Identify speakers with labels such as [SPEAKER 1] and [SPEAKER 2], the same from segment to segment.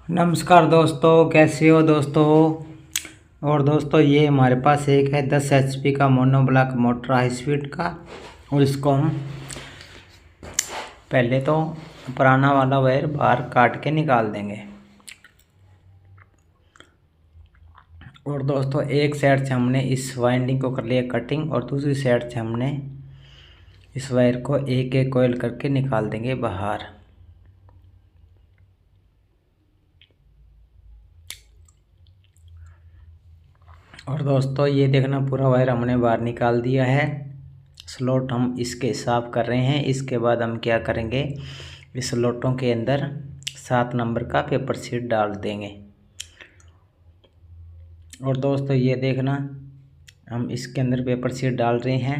[SPEAKER 1] नमस्कार दोस्तों, कैसे हो दोस्तों। और दोस्तों ये हमारे पास एक है 10 HP का मोनोब्लॉक मोटर हाई स्पीड का। और इसको हम पहले तो पुराना वाला वायर बाहर काट के निकाल देंगे। और दोस्तों एक साइड से हमने इस वाइंडिंग को कर लिया कटिंग, और दूसरी साइड से हमने इस वायर को एक एक कॉइल करके निकाल देंगे बाहर। और दोस्तों ये देखना, पूरा वायर हमने बाहर निकाल दिया है। स्लॉट हम इसके साफ कर रहे हैं। इसके बाद हम क्या करेंगे, इस स्लॉटों के अंदर 7 नंबर का पेपर शीट डाल देंगे। और दोस्तों ये देखना, हम इसके अंदर पेपर शीट डाल रहे हैं।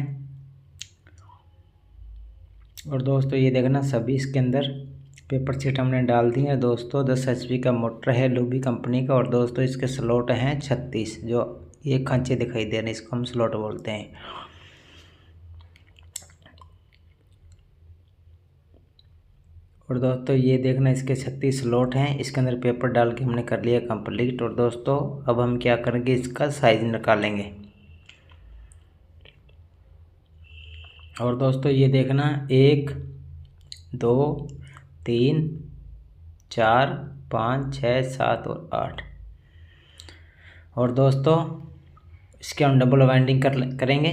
[SPEAKER 1] और दोस्तों ये देखना, सभी इसके अंदर पेपर शीट हमने डाल दी है। दोस्तों 10 HP का मोटर है लुबी कंपनी का। और दोस्तों इसके स्लॉट हैं 36, जो ये खांचे दिखाई दे रहे हैं, इसको हम स्लॉट बोलते हैं। और दोस्तों ये देखना, इसके 36 स्लॉट हैं। इसके अंदर पेपर डाल के हमने कर लिया कंप्लीट। और दोस्तों अब हम क्या करेंगे, इसका साइज निकालेंगे। और दोस्तों ये देखना, 1 2 3 4 5 6 7 और 8। और दोस्तों इसके हम डबल वाइंडिंग करेंगे।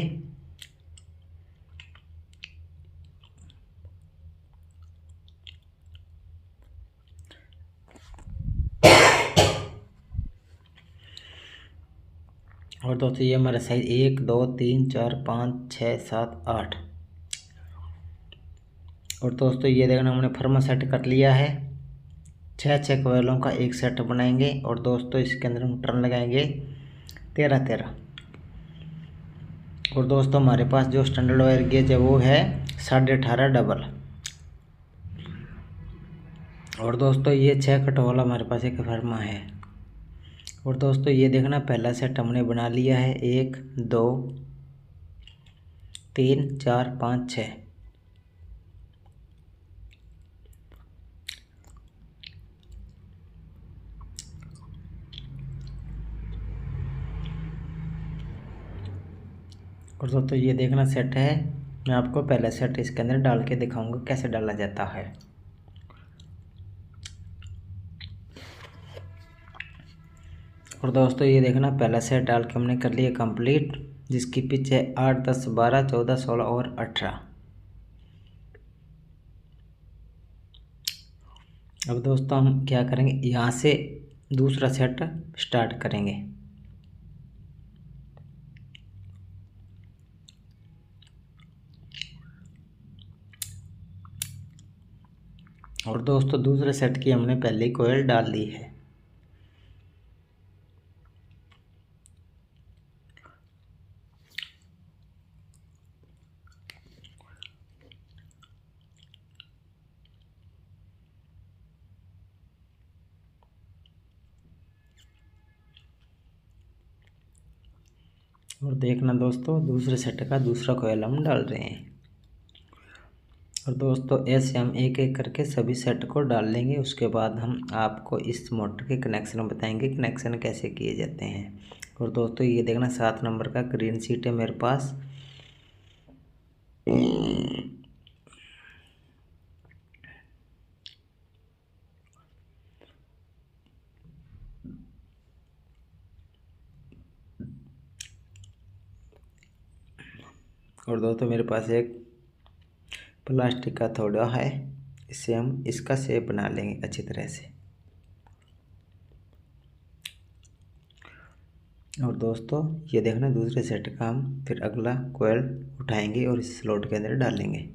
[SPEAKER 1] और दोस्तों ये हमारा साइज 1 2 3 4 5 6 7 8। और दोस्तों ये देखना, हमने फर्मा सेट कर लिया है। 6 कोयलों का एक सेट बनाएंगे। और दोस्तों इसके अंदर हम टर्न लगाएंगे 13 और दोस्तों हमारे पास जो स्टैंडर्ड वायर गेज है वो है 18.5 डबल। और दोस्तों ये 6 कट वाला हमारे पास एक फर्मा है। और दोस्तों ये देखना, पहला सेट हमने बना लिया है 1 2 3 4 5 6। और दोस्तों ये देखना सेट है। मैं आपको पहला सेट इसके अंदर डाल के दिखाऊंगा कैसे डाला जाता है। और दोस्तों ये देखना, पहला सेट डाल के हमने कर लिया कंप्लीट, जिसकी पिच है 8 10 12 14 16 और 18। अब दोस्तों हम क्या करेंगे, यहाँ से दूसरा सेट स्टार्ट करेंगे। और दोस्तों दूसरे सेट की हमने पहले ही कोयल डाल दी है। और देखना दोस्तों, दूसरे सेट का दूसरा कोयल हम डाल रहे हैं। और दोस्तों ऐसे हम एक एक करके सभी सेट को डाल लेंगे। उसके बाद हम आपको इस मोटर के कनेक्शन बताएंगे, कनेक्शन कैसे किए जाते हैं। और दोस्तों ये देखना, 7 नंबर का ग्रीन सीट है मेरे पास। और दोस्तों मेरे पास एक प्लास्टिक का थोड़ा है, इससे हम इसका शेप बना लेंगे अच्छी तरह से। और दोस्तों ये देखना, दूसरे सेट का हम फिर अगला कोयल उठाएंगे और इस स्लॉट के अंदर डालेंगे।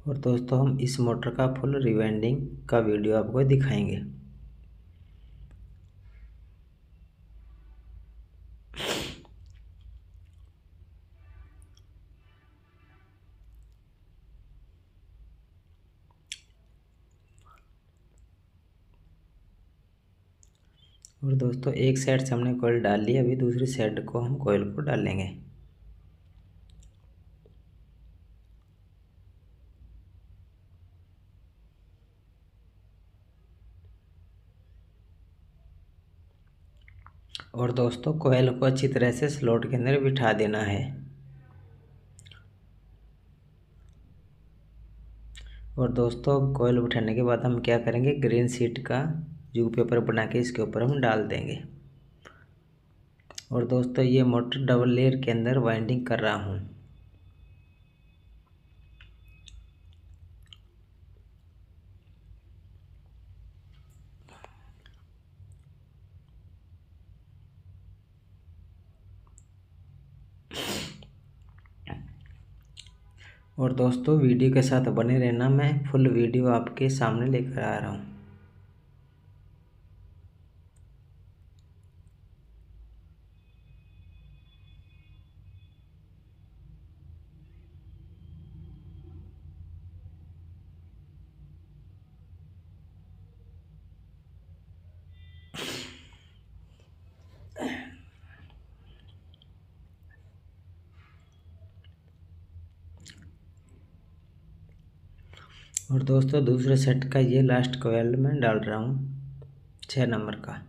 [SPEAKER 1] और दोस्तों हम इस मोटर का फुल रिवाइंडिंग का वीडियो आपको दिखाएंगे। और दोस्तों एक साइड से हमने कोयल डाल ली, अभी दूसरी साइड को हम कोयल को डालेंगे। और दोस्तों कोयल को अच्छी तरह से स्लॉट के अंदर बिठा देना है। और दोस्तों कोयल बिठाने के बाद हम क्या करेंगे, ग्रीन शीट का जू पेपर बना के इसके ऊपर हम डाल देंगे। और दोस्तों ये मोटर डबल लेयर के अंदर वाइंडिंग कर रहा हूँ। और दोस्तों वीडियो के साथ बने रहना, मैं फुल वीडियो आपके सामने लेकर आ रहा हूँ। और दोस्तों दूसरे सेट का ये लास्ट कोयल मैं डाल रहा हूँ 6 नंबर का।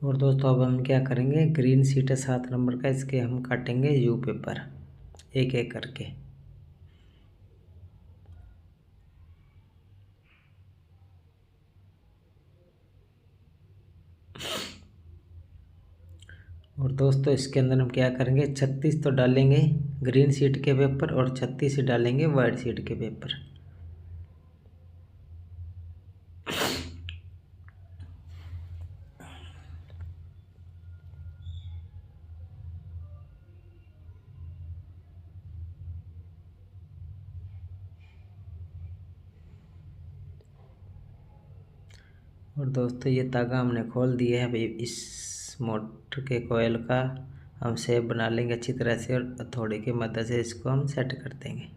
[SPEAKER 1] और दोस्तों अब हम क्या करेंगे, ग्रीन शीट है 7 नंबर का, इसके हम काटेंगे यू पेपर एक एक करके। और दोस्तों इसके अंदर हम क्या करेंगे, 36 तो डालेंगे ग्रीन शीट के पेपर और 36 डालेंगे वाइट शीट के पेपर। और दोस्तों ये तागा हमने खोल दिया है। अभी इस मोटर के कोयल का हम शेप बना लेंगे अच्छी तरह से और हथौड़े की मदद से इसको हम सेट कर देंगे।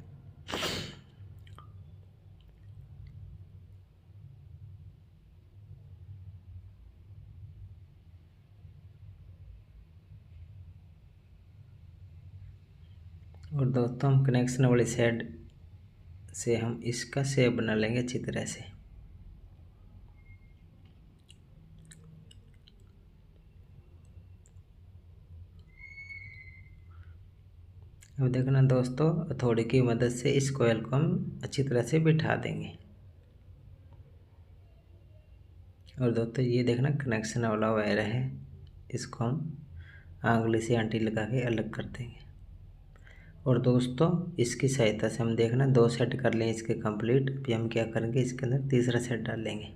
[SPEAKER 1] और दोस्तों हम कनेक्शन वाली साइड से हम इसका शेप बना लेंगे अच्छी तरह से। अब देखना दोस्तों हथौड़े की मदद से इस कोयल को हम अच्छी तरह से बिठा देंगे। और दोस्तों ये देखना कनेक्शन वाला वायर है, इसको हम आंगली से आंटी लगा के अलग कर देंगे। और दोस्तों इसकी सहायता से हम देखना 2 सेट कर लें इसके कंप्लीट। अभी हम क्या करेंगे, इसके अंदर तीसरा सेट डाल लेंगे।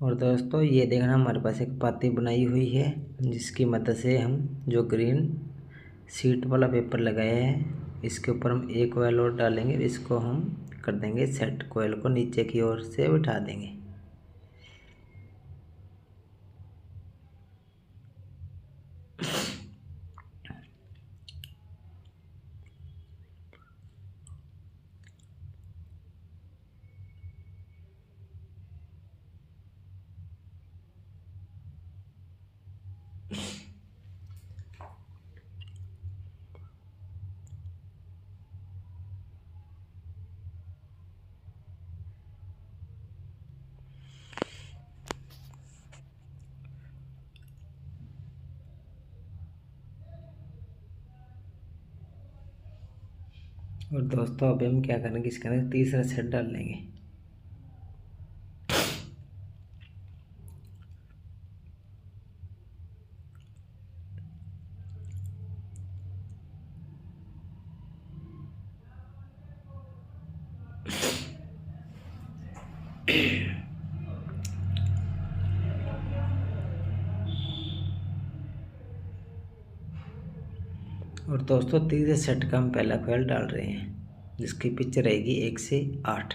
[SPEAKER 1] और दोस्तों ये देखना हमारे पास एक पाती बनाई हुई है, जिसकी मदद से हम जो ग्रीन शीट वाला पेपर लगाया है इसके ऊपर हम एक कोयल और डालेंगे। इसको हम कर देंगे सेट, कोयल को नीचे की ओर से बिठा देंगे। और दोस्तों अभी हम क्या करेंगे, इसके अंदर तीसरा सेट डाल लेंगे। और दोस्तों तीसरे सेट का हम पहला कॉइल डाल रहे हैं, जिसकी पिच रहेगी 1 से 8।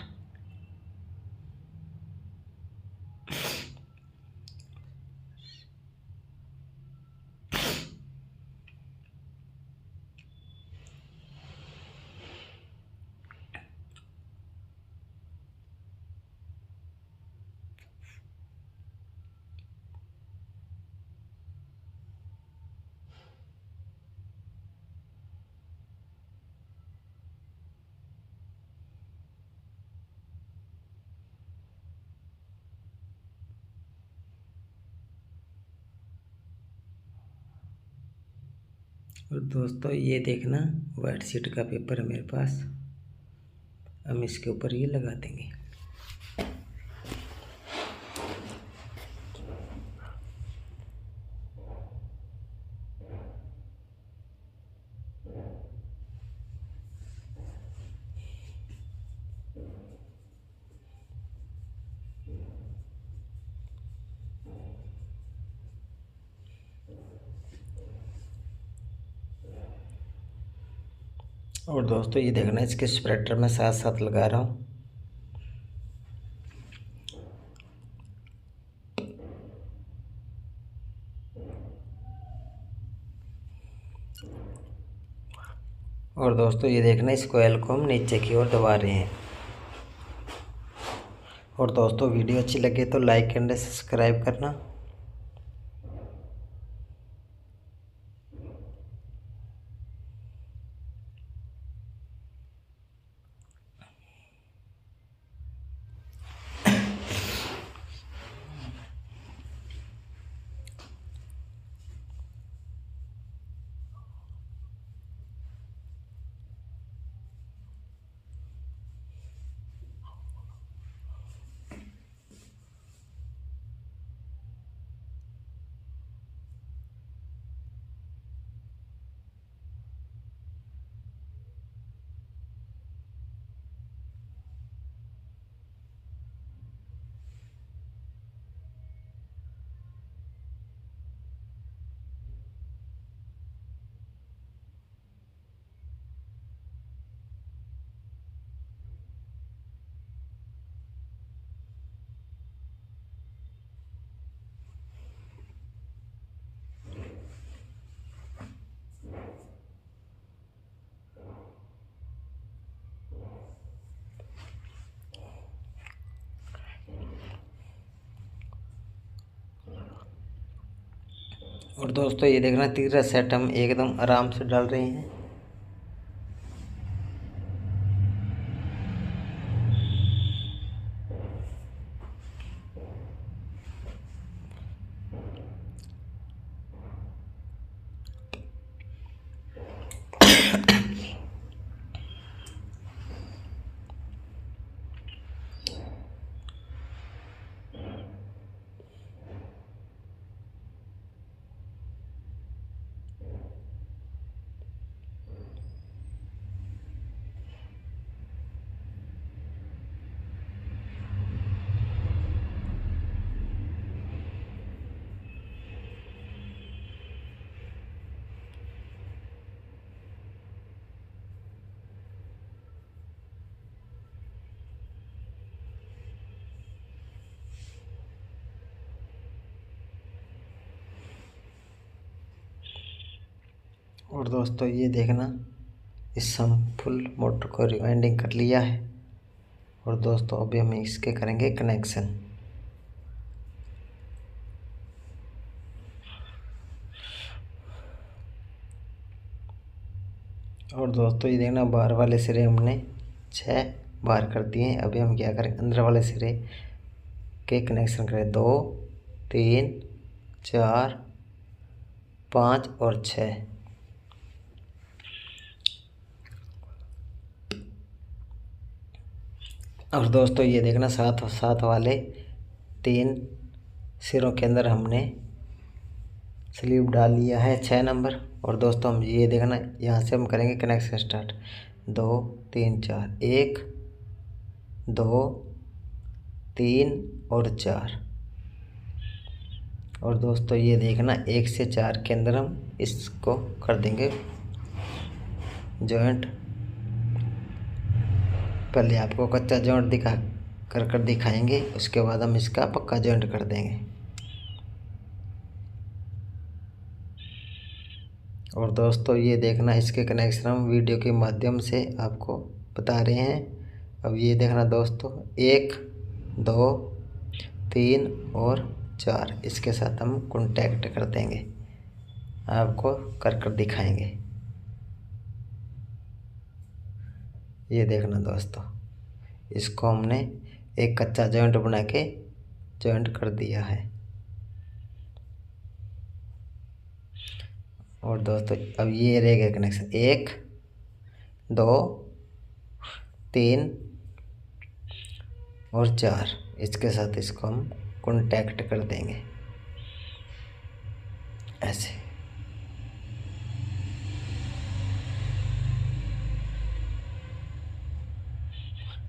[SPEAKER 1] और दोस्तों ये देखना, वाइट शीट का पेपर है मेरे पास, हम इसके ऊपर ये लगा देंगे। और दोस्तों ये देखना, इसके स्प्रेडर में साथ साथ लगा रहा हूँ। और दोस्तों ये देखना, इस कोयल को हम नीचे की ओर दबा रहे हैं। और दोस्तों वीडियो अच्छी लगे तो लाइक एंड सब्सक्राइब करना। और दोस्तों ये देखना, तीसरा सेट हम एकदम आराम से डाल रहे हैं। और दोस्तों ये देखना, इस हम फुल मोटर को रिवाइंडिंग कर लिया है। और दोस्तों अभी हम इसके करेंगे कनेक्शन। और दोस्तों ये देखना, बाहर वाले सिरे हमने 6 बाहर कर दिए हैं। अभी हम क्या करें, अंदर वाले सिरे के कनेक्शन करें। 2 3 4 5 और 6। और दोस्तों ये देखना, साथ वाले 3 सिरों के अंदर हमने स्लीव डाल लिया है 6 नंबर। और दोस्तों हम ये देखना, यहाँ से हम करेंगे कनेक्शन स्टार्ट। 2 3 4, 1 2 3 और 4। और दोस्तों ये देखना, 1 से 4 के अंदर हम इसको कर देंगे जॉइंट, पहले आपको कच्चा जॉइंट दिखाएंगे, उसके बाद हम इसका पक्का जॉइंट कर देंगे। और दोस्तों ये देखना, इसके कनेक्शन हम वीडियो के माध्यम से आपको बता रहे हैं। अब ये देखना दोस्तों, 1 2 3 और 4 इसके साथ हम कॉन्टैक्ट कर देंगे, आपको कर दिखाएंगे। ये देखना दोस्तों, इसको हमने एक कच्चा जॉइंट बना के जॉइंट कर दिया है। और दोस्तों अब ये रहेगा कनेक्शन, 1 2 3 और 4 इसके साथ इसको हम कॉन्टैक्ट कर देंगे ऐसे।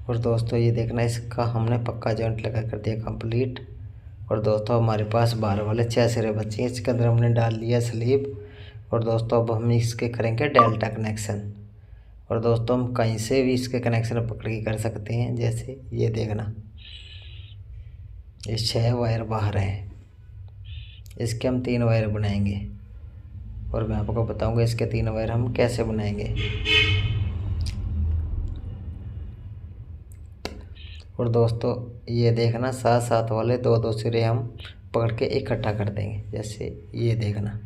[SPEAKER 1] और दोस्तों ये देखना, इसका हमने पक्का जॉइंट लगा कर दिया कंप्लीट। और दोस्तों हमारे पास बाहर वाले 6 सिरे बचे हैं, इसके अंदर हमने डाल लिया स्लीप। और दोस्तों अब हम इसके करेंगे डेल्टा कनेक्शन। और दोस्तों हम कहीं से भी इसके कनेक्शन पकड़ के कर सकते हैं, जैसे ये देखना, ये 6 वायर बाहर हैं, इसके हम 3 वायर बनाएंगे। और मैं आपको बताऊंगा इसके 3 वायर हम कैसे बनाएंगे। और दोस्तों ये देखना, 7 वाले 2 सिरे हम पकड़ के इकट्ठा कर देंगे, जैसे ये देखना,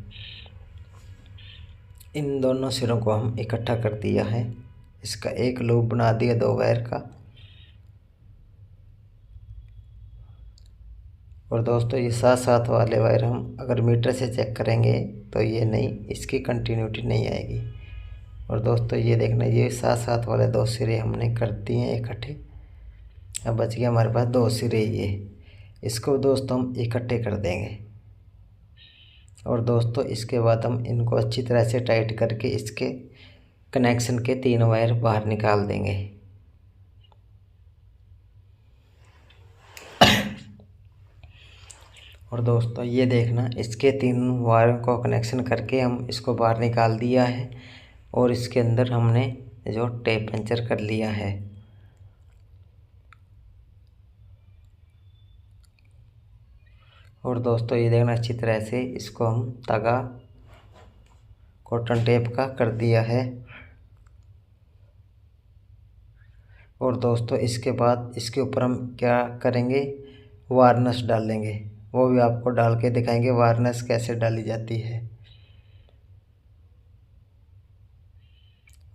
[SPEAKER 1] इन दोनों सिरों को हम इकट्ठा कर दिया है, इसका एक लूप बना दिया 2 वायर का। और दोस्तों ये 7 वाले वायर हम अगर मीटर से चेक करेंगे तो ये नहीं, इसकी कंटिन्यूटी नहीं आएगी। और दोस्तों ये देखना, ये 7 वाले 2 सिरे हमने कर दिए हैं इकट्ठे। अब बच गया हमारे पास 2 सिरे, ये इसको दोस्तों हम इकट्ठे कर देंगे। और दोस्तों इसके बाद हम इनको अच्छी तरह से टाइट करके इसके कनेक्शन के 3 वायर बाहर निकाल देंगे। और दोस्तों ये देखना, इसके 3 वायरों को कनेक्शन करके हम इसको बाहर निकाल दिया है। और इसके अंदर हमने जो टेप पंचर कर लिया है। और दोस्तों ये देखना, अच्छी तरह से इसको हम धागा कॉटन टेप का कर दिया है। और दोस्तों इसके बाद इसके ऊपर हम क्या करेंगे, वार्निश डालेंगे, वो भी आपको डाल के दिखाएंगे वार्निश कैसे डाली जाती है।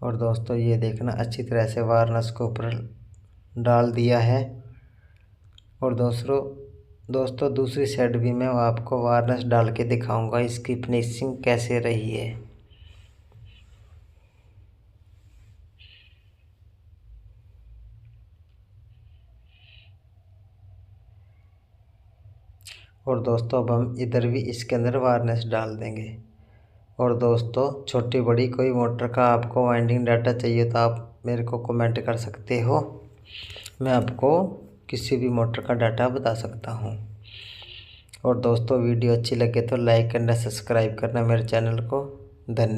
[SPEAKER 1] और दोस्तों ये देखना, अच्छी तरह से वार्निश को ऊपर डाल दिया है। और दोस्तों दूसरी साइड भी मैं आपको वार्निश डाल के दिखाऊंगा इसकी फिनिशिंग कैसे रही है। और दोस्तों अब हम इधर भी इसके अंदर वार्निश डाल देंगे। और दोस्तों छोटी बड़ी कोई मोटर का आपको वाइंडिंग डाटा चाहिए तो आप मेरे को कमेंट कर सकते हो, मैं आपको किसी भी मोटर का डाटा बता सकता हूँ। और दोस्तों वीडियो अच्छी लगे तो लाइक करना, सब्सक्राइब करना मेरे चैनल को। धन्यवाद।